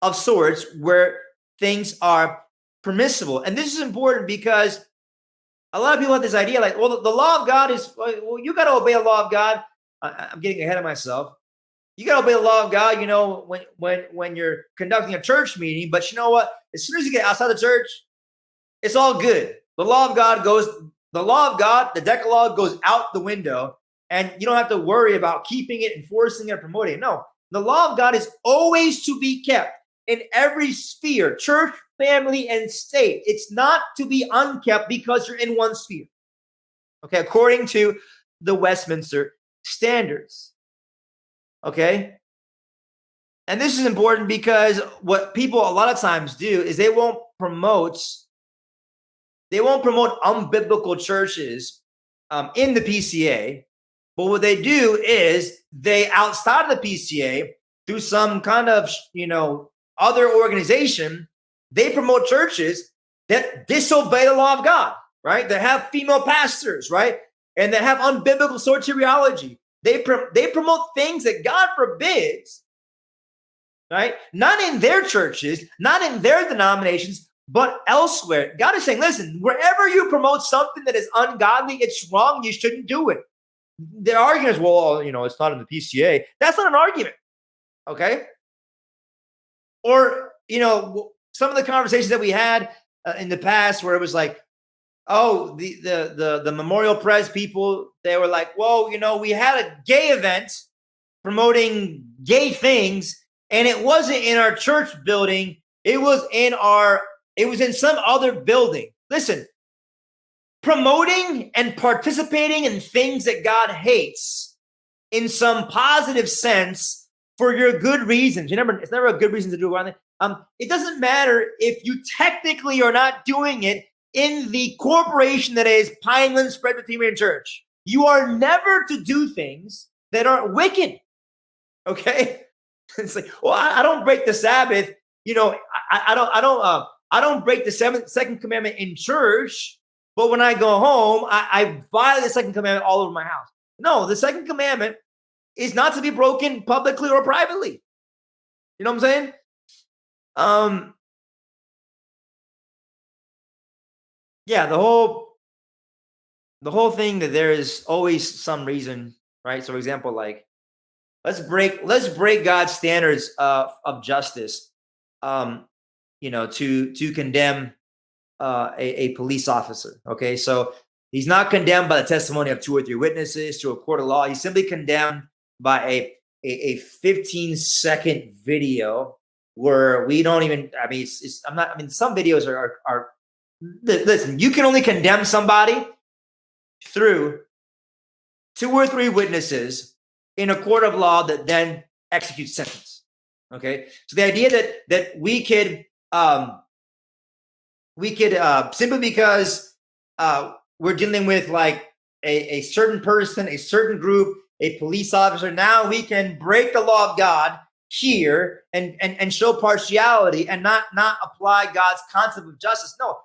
B: of sorts where things are permissible. And this is important because a lot of people have this idea like, well, the law of God is, well, you got to obey the law of God. I'm getting ahead of myself. You got to obey the law of God, when you're conducting a church meeting. But you know what? As soon as you get outside the church, it's all good. The law of God, the Decalogue goes out the window, and you don't have to worry about keeping it, enforcing it, promoting it. No, the law of God is always to be kept in every sphere, church, family, and state. It's not to be unkept because you're in one sphere. Okay, according to the Westminster standards. Okay. And this is important because what people a lot of times do is they won't promote unbiblical churches in the PCA. But what they do is they, outside of the PCA, through some kind of, other organization, they promote churches that disobey the law of God. right? That have female pastors, right? And that have unbiblical soteriology. They promote things that God forbids, right? Not in their churches, not in their denominations, but elsewhere. God is saying, listen, wherever you promote something that is ungodly, it's wrong. You shouldn't do it. The argument is, well, it's not in the PCA. That's not an argument, okay? Or, some of the conversations that we had in the past where it was like, oh, the Memorial Press people, they were like, well, we had a gay event promoting gay things, and it wasn't in our church building. It was in some other building. Listen, promoting and participating in things that God hates in some positive sense for your good reasons. It's never a good reason to do it. It doesn't matter if you technically are not doing it in the corporation that is Pinelands Presbyterian Church. You are never to do things that are wicked. Okay, it's like, well, I don't break the Sabbath. I don't break the second commandment in church, but when I go home, I violate the second commandment all over my house. No, the second commandment is not to be broken publicly or privately. You know what I'm saying? Yeah, the whole thing that there is always some reason, right? So, for example, like let's break God's standards of justice, to condemn a police officer. Okay, so he's not condemned by the testimony of 2 or 3 witnesses to a court of law. He's simply condemned by a 15-second video where we don't even. I mean, some videos are. Listen, you can only condemn somebody through 2 or 3 witnesses in a court of law that then executes sentence. Okay, so the idea that we could simply because we're dealing with like a certain person, a certain group, a police officer, now we can break the law of God here and show partiality and not apply God's concept of justice. No,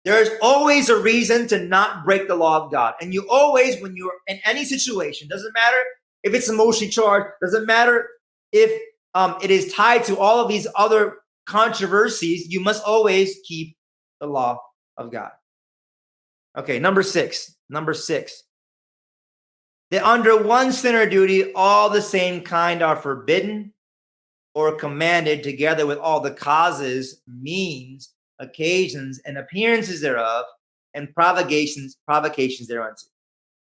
B: there's always a reason to not break the law of God. And you always, when you're in any situation, doesn't matter if it's emotionally charged, doesn't matter if it is tied to all of these other controversies, you must always keep the law of God. Okay, number six. That under one sinner duty, all the same kind are forbidden or commanded together with all the causes, means, occasions, and appearances thereof, and provocations thereunto.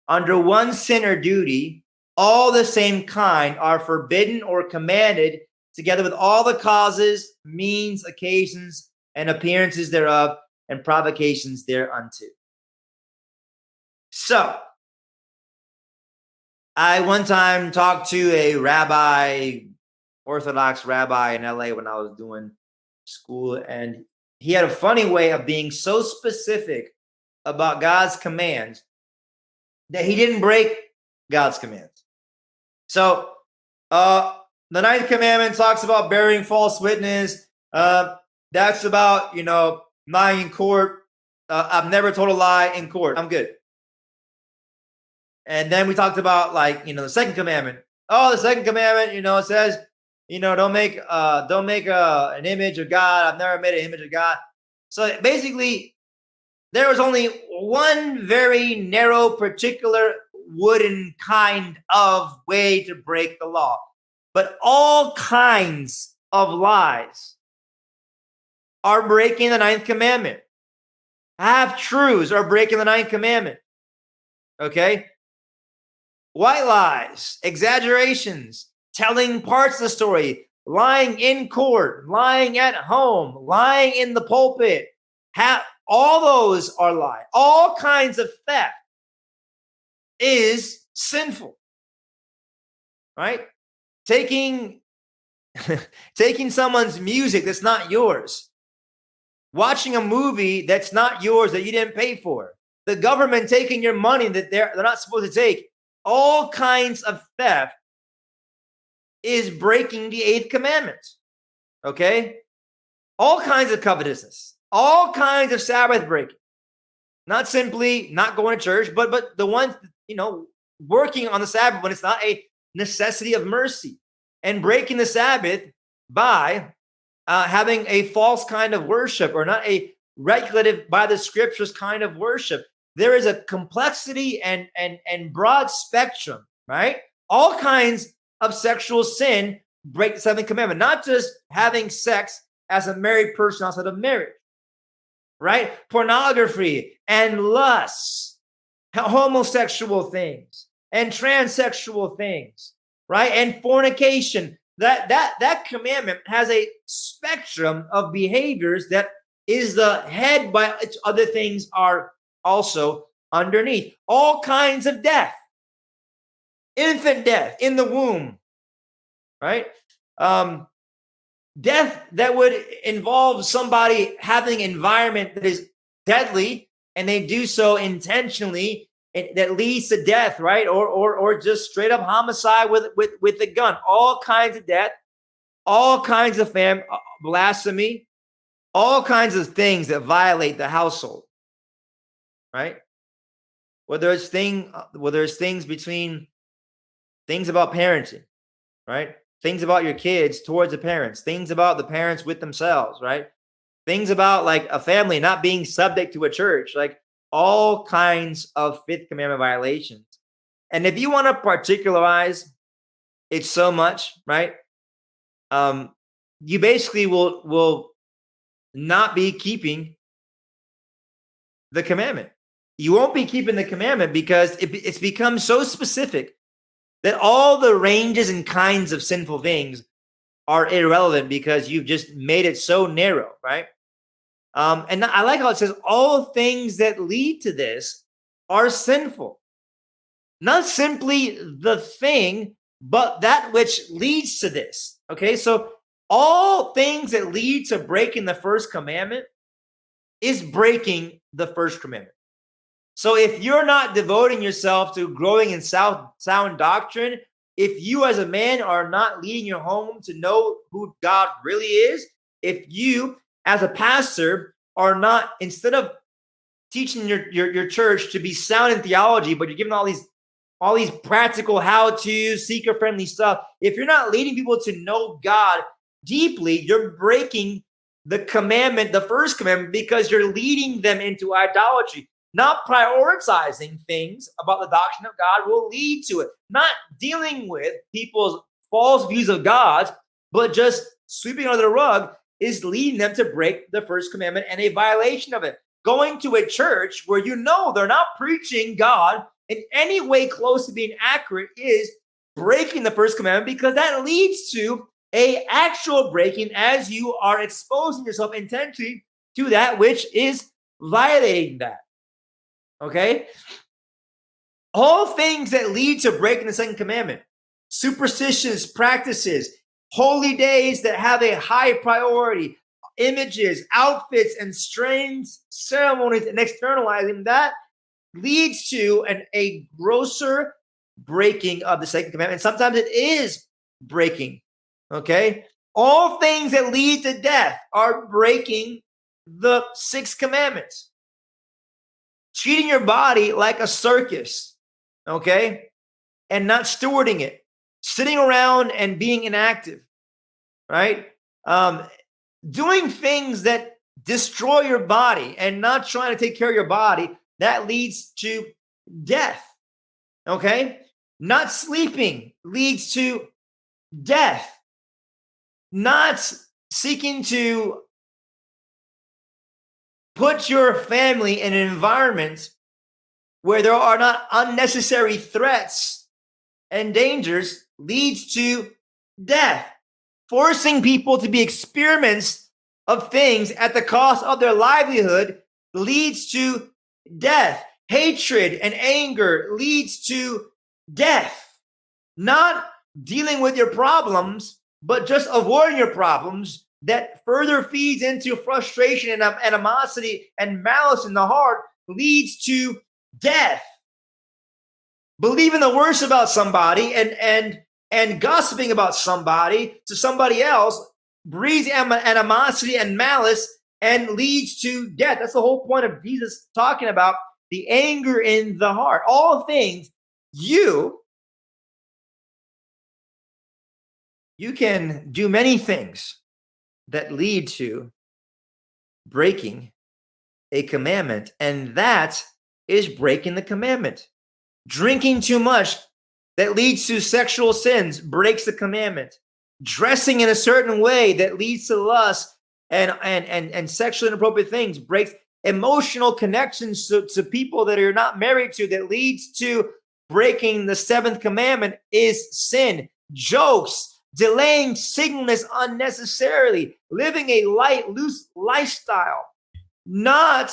B: Under one sinner duty, all the same kind are forbidden or commanded together with all the causes, means, occasions, and appearances thereof, and provocations thereunto. So, I one time talked to a Orthodox rabbi in LA when I was doing school, and he had a funny way of being so specific about God's commands that he didn't break God's commands. So, the 9th commandment talks about bearing false witness. That's about, lying in court. I've never told a lie in court. I'm good. And then we talked about the 2nd commandment. Oh, the 2nd commandment, it says, don't make an image of God. I've never made an image of God. So basically, there was only one very narrow, particular wooden kind of way to break the law. But all kinds of lies are breaking the 9th commandment. Half-truths are breaking the 9th commandment. Okay? White lies, exaggerations, telling parts of the story, lying in court, lying at home, lying in the pulpit. All those are lies. All kinds of theft is sinful. Right? Taking someone's music that's not yours. Watching a movie that's not yours that you didn't pay for. The government taking your money that they're not supposed to take. All kinds of theft is breaking the 8th commandment. Okay? All kinds of covetousness. All kinds of Sabbath breaking. Not simply not going to church, but the ones, working on the Sabbath when it's not a necessity of mercy, and breaking the Sabbath by having a false kind of worship, or not a regulative by the scriptures kind of worship. There is a complexity and broad spectrum, right? All kinds of sexual sin break the seventh commandment, not just having sex as a married person outside of marriage, right? Pornography and lust, homosexual things and transsexual things, right? And fornication. That commandment has a spectrum of behaviors that is the head by which other things are also underneath. All kinds of death, infant death in the womb, right? Death that would involve somebody having an environment that is deadly, and they do so intentionally, that leads to death, right? Or just straight up homicide with a gun. All kinds of death, all kinds of blasphemy, all kinds of things that violate the household, right? Whether it's things between things about parenting, right? Things about your kids towards the parents, things about the parents with themselves, right? Things about like a family not being subject to a church, like all kinds of fifth commandment violations. And if you want to particularize it so much, right? You basically will not be keeping the commandment. You won't be keeping the commandment because it's become so specific that all the ranges and kinds of sinful things are irrelevant because you've just made it so narrow, right? And I like how it says all things that lead to this are sinful. Not simply the thing, but that which leads to this. Okay, so all things that lead to breaking the first commandment is breaking the first commandment. So if you're not devoting yourself to growing in sound doctrine, if you as a man are not leading your home to know who God really is, if you as a pastor are not, instead of teaching your church to be sound in theology, but you're giving all these practical how-to, seeker-friendly stuff, if you're not leading people to know God deeply, you're breaking the commandment, the first commandment, because you're leading them into idolatry. Not prioritizing things about the doctrine of God will lead to it. Not dealing with people's false views of God, but just sweeping under the rug is leading them to break the first commandment and a violation of it. Going to a church where you know they're not preaching God in any way close to being accurate is breaking the first commandment, because that leads to a actual breaking as you are exposing yourself intentionally to that which is violating that. Okay? All things that lead to breaking the second commandment, superstitions, practices, holy days that have a high priority, images, outfits, and strange ceremonies, and externalizing that leads to a grosser breaking of the second commandment. Sometimes it is breaking. Okay? All things that lead to death are breaking the sixth commandment. Treating your body like a circus, okay? And not stewarding it. Sitting around and being inactive, right? Doing things that destroy your body and not trying to take care of your body, that leads to death, okay? Not sleeping leads to death. Not seeking to put your family in an environment where there are not unnecessary threats and dangers leads to death. Forcing people to be experiments of things at the cost of their livelihood leads to death. Hatred and anger leads to death. Not dealing with your problems, but just avoiding your problems, that further feeds into frustration and animosity and malice in the heart leads to death. Believing the worst about somebody and gossiping about somebody to somebody else breeds animosity and malice and leads to death. That's the whole point of Jesus talking about the anger in the heart. All things, you can do many things that lead to breaking a commandment, and that is breaking the commandment. Drinking too much that leads to sexual sins breaks the commandment. Dressing in a certain way that leads to lust and sexually inappropriate things breaks emotional connections to people that you're not married to that leads to breaking the seventh commandment is sin. Jokes, delaying singleness unnecessarily, living a light, loose lifestyle, not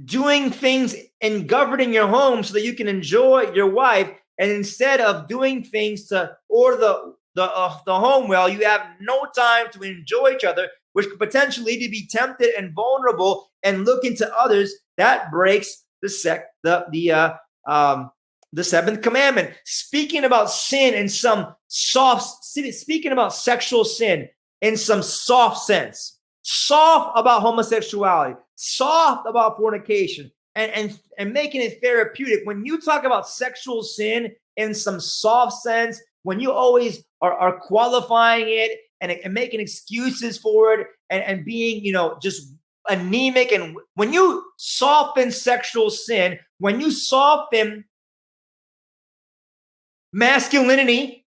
B: doing things and governing your home so that you can enjoy your wife, and instead of doing things to order the home well, you have no time to enjoy each other, which could potentially lead to be tempted and vulnerable and look into others. That breaks the seventh commandment. Speaking about sin in some speaking about sexual sin in some soft sense. Soft about homosexuality, soft about fornication, and making it therapeutic. When you talk about sexual sin in some soft sense, when you always are qualifying it and making excuses for it and being, just anemic, and when you soften sexual sin, when you soften masculinity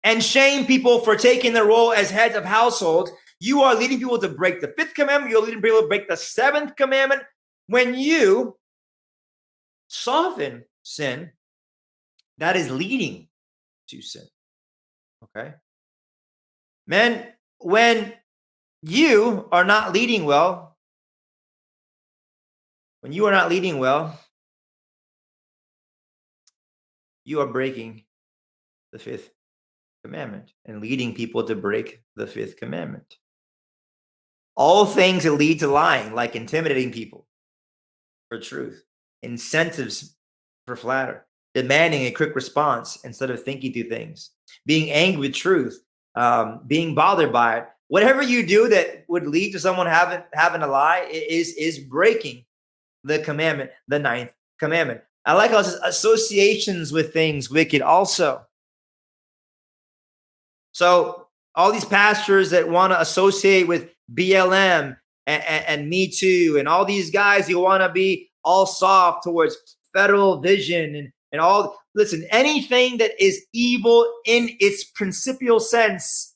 B: and shame people for taking the role as heads of households, you are leading people to break the fifth commandment. You're leading people to break the seventh commandment. When you soften sin, that is leading to sin. Okay? Men, when you are not leading well, you are breaking the fifth commandment and leading people to break the fifth commandment. All things that lead to lying, like intimidating people for truth, incentives for flatter, demanding a quick response instead of thinking through things, being angry with truth, being bothered by it. Whatever you do that would lead to someone having a lie is breaking the commandment, the ninth commandment. I like how it says associations with things wicked also. So all these pastors that want to associate with BLM and Me Too and all these guys who want to be all soft towards federal vision and all, listen, anything that is evil in its principial sense,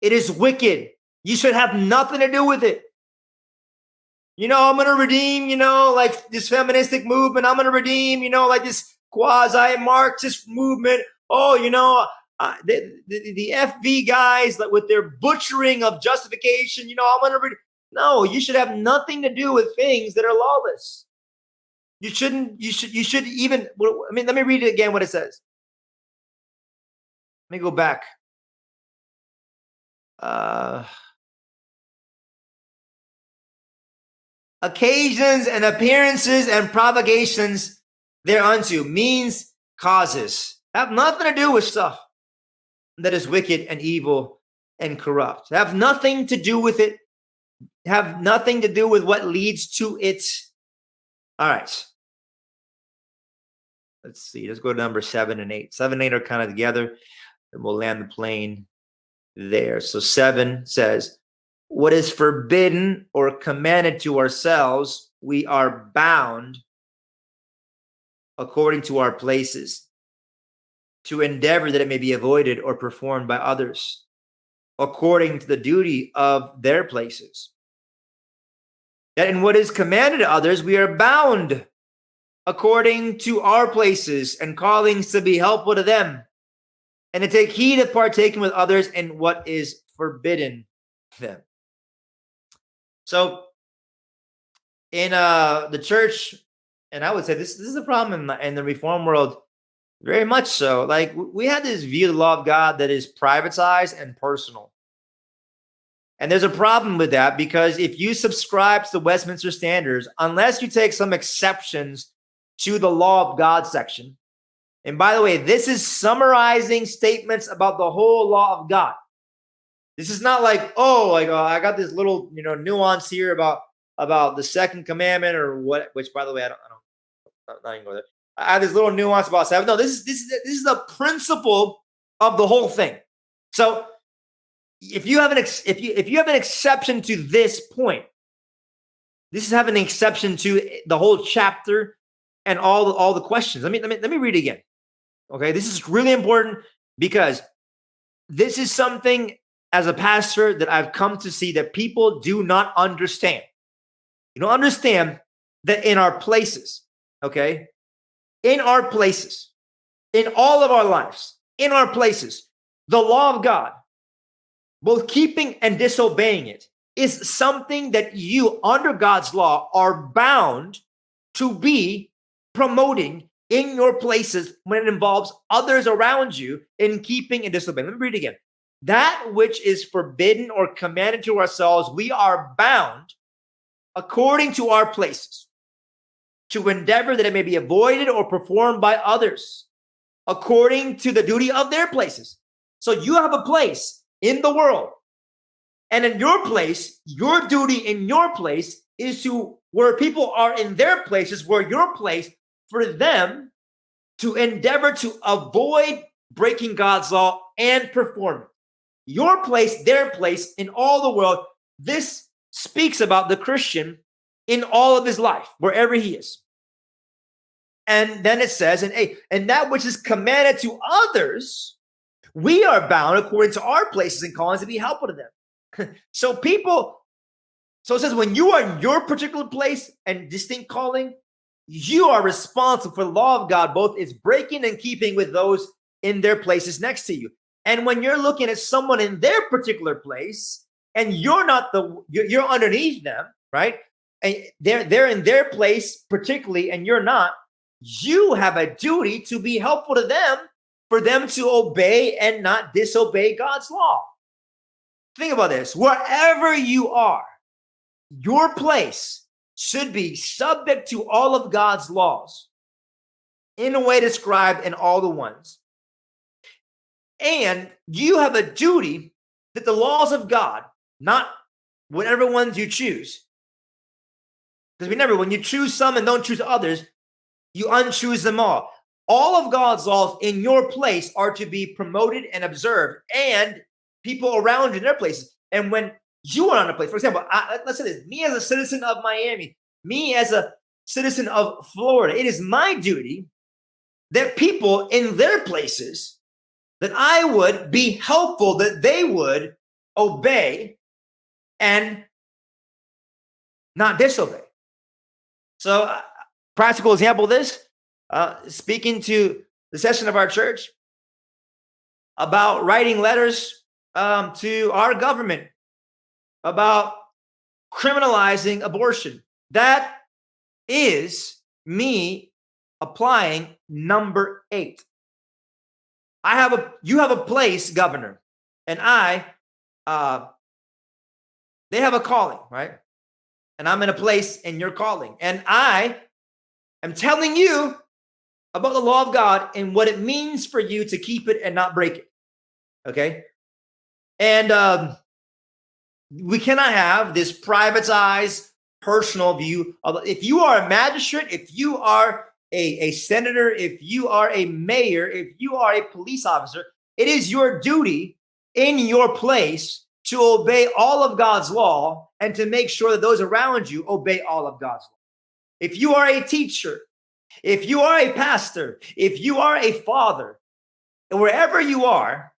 B: it is wicked. You should have nothing to do with it. I'm going to redeem, like this feministic movement. I'm going to redeem, like this quasi-Marxist movement. Oh, the FV guys with their butchering of justification, I'm going to read. No, you should have nothing to do with things that are lawless. You should even, let me read it again, what it says. Let me go back. Occasions and appearances and provocations thereunto, means causes, have nothing to do with stuff that is wicked and evil and corrupt. Have nothing to do with it. Have nothing to do with what leads to it. All right. Let's see. Let's go to number 7 and 8. 7 and 8 are kind of together, and we'll land the plane there. So 7 says, what is forbidden or commanded to ourselves, we are bound according to our places to endeavor that it may be avoided or performed by others according to the duty of their places. That in what is commanded to others, we are bound according to our places and callings to be helpful to them, and to take heed of partaking with others in what is forbidden them. So in the church, and I would say this is a problem in the Reform world, very much so. Like, we have this view of the law of God that is privatized and personal. And there's a problem with that, because if you subscribe to the Westminster Standards, unless you take some exceptions to the law of God section, and by the way, this is summarizing statements about the whole law of God. This is not like, oh, like I got this little, nuance here about the second commandment or what. Which, by the way, I don't not even go there. I have this little nuance about Sabbath. No, this is the principle of the whole thing. So, if you have an exception to this point, this is having an exception to the whole chapter and all the questions. Let me read it again. Okay, this is really important because this is something as a pastor that I've come to see that people do not understand. You don't understand that in our places, okay, in our places, in all of our lives, in our places, the law of God, both keeping and disobeying it, is something that you, under God's law, are bound to be promoting in your places when it involves others around you in keeping and disobeying. Let me read it again. That which is forbidden or commanded to ourselves, we are bound, according to our places, to endeavor that it may be avoided or performed by others, according to the duty of their places. So you have a place in the world. And in your place, your duty in your place is to where people are in their places, where your place, for them to endeavor to avoid breaking God's law and perform it. Your place, their place in all the world. This speaks about the Christian in all of his life, wherever he is. And then it says, and that which is commanded to others, we are bound according to our places and callings to be helpful to them. So it says when you are in your particular place and distinct calling, you are responsible for the law of God, both its breaking and keeping with those in their places next to you. And when you're looking at someone in their particular place and you're underneath them, right? And they're in their place particularly, and you're not, you have a duty to be helpful to them, for them to obey and not disobey God's law. Think about this. Wherever you are, your place should be subject to all of God's laws in a way described in all the ones. And you have a duty that the laws of God, not whatever ones you choose. Because remember, when you choose some and don't choose others, you unchoose them all. All of God's laws in your place are to be promoted and observed, and people around you in their places. And when you are on a place, for example, let's say this, me as a citizen of Miami, me as a citizen of Florida, it is my duty that people in their places, that I would be helpful, that they would obey and not disobey. So, practical example of this, speaking to the session of our church about writing letters to our government about criminalizing abortion. That is me applying number 8. You have a place, governor, and they have a calling, right? And I'm in a place in your calling, and I am telling you about the law of God and what it means for you to keep it and not break it. Okay? And we cannot have this privatized personal view. If you are a magistrate, if you are a senator, if you are a mayor, if you are a police officer, it is your duty in your place to obey all of God's law and to make sure that those around you obey all of God's law. If you are a teacher, if you are a pastor, if you are a father, and wherever you are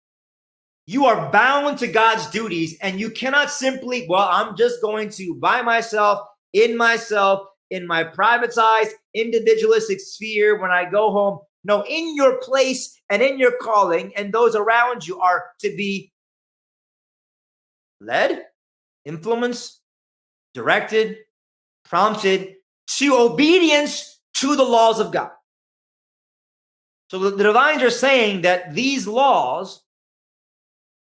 B: bound to God's duties, and you cannot simply, I'm just going to by myself, in my privatized, individualistic sphere when I go home. No, in your place and in your calling, and those around you are to be led, influenced, directed, prompted to obedience to the laws of God. So the divines are saying that these laws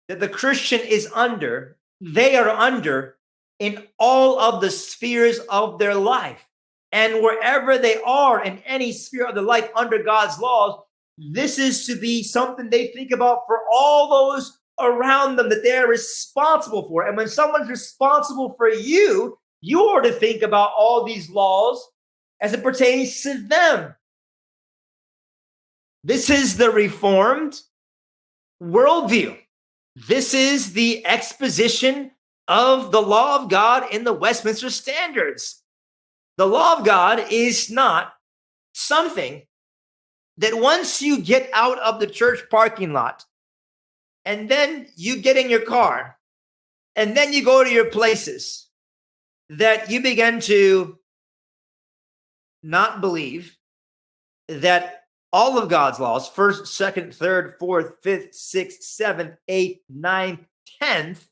B: that the Christian is under, they are under in all of the spheres of their life. And wherever they are in any sphere of their life under God's laws, this is to be something they think about for all those around them that they're responsible for. And when someone's responsible for you, you are to think about all these laws as it pertains to them. This is the Reformed worldview. This is the exposition of the law of God in the Westminster Standards. The law of God is not something that once you get out of the church parking lot and then you get in your car and then you go to your places, that you begin to not believe that all of God's laws, 1st, 2nd, 3rd, 4th, 5th, 6th, 7th, 8th, 9th, 10th,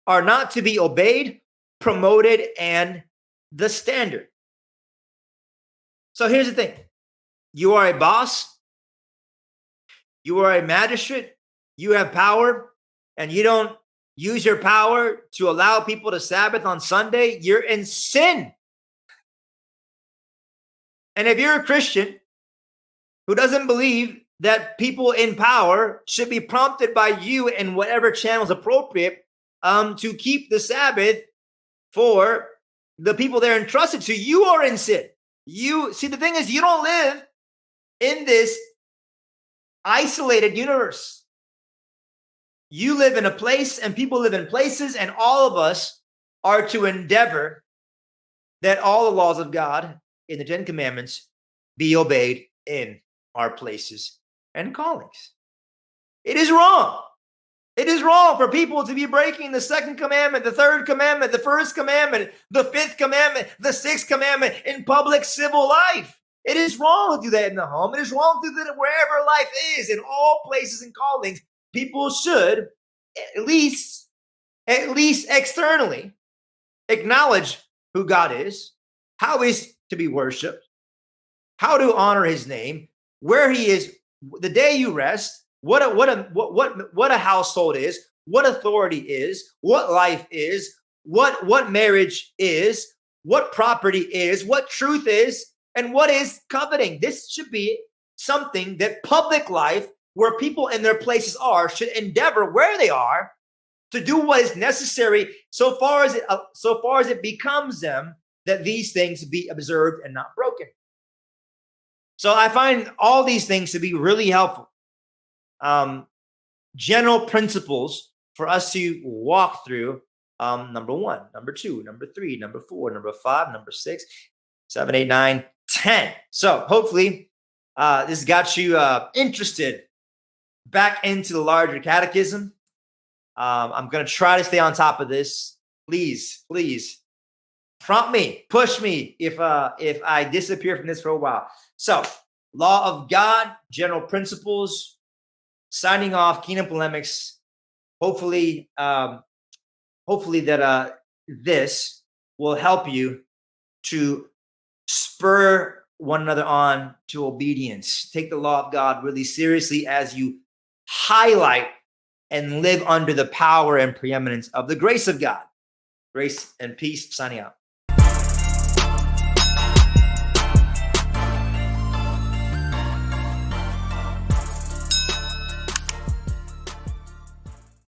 B: are not to be obeyed, promoted, and the standard. So here's the thing. You are a boss. You are a magistrate. You have power, and you don't use your power to allow people to Sabbath on Sunday. You're in sin. And if you're a Christian who doesn't believe that people in power should be prompted by you in whatever channel is appropriate to keep the Sabbath for the people they're entrusted to, you are in sin. You see, the thing is, you don't live in this isolated universe. You live in a place and people live in places, and all of us are to endeavor that all the laws of God in the 10 Commandments be obeyed in our places and callings. It is wrong. It is wrong for people to be breaking the 2nd commandment, the 3rd commandment, the 1st commandment, the 5th commandment, the 6th commandment in public civil life. It is wrong to do that in the home. It is wrong to do that wherever life is, in all places and callings. People should at least externally acknowledge who God is, how he's to be worshiped, how to honor his name, where he is, the day you rest, what a household is, what authority is, what life is, what marriage is, what property is, what truth is, and what is coveting. This should be something that public life, where people in their places are, should endeavor where they are to do what is necessary so far as it becomes them, that these things be observed and not broken. So I find all these things to be really helpful. General principles for us to walk through. Number 1, number 2, number 3, number 4, number 5, number 6, 7, 8, 9, 10. So hopefully this got you interested back into the larger catechism. I'm going to try to stay on top of this. Please prompt me, push me if I disappear from this for a while. So, law of God, general principles, signing off, Kingdom Polemics. Hopefully that this will help you to spur one another on to obedience. Take the law of God really seriously as you highlight and live under the power and preeminence of the grace of God. Grace and peace, signing out.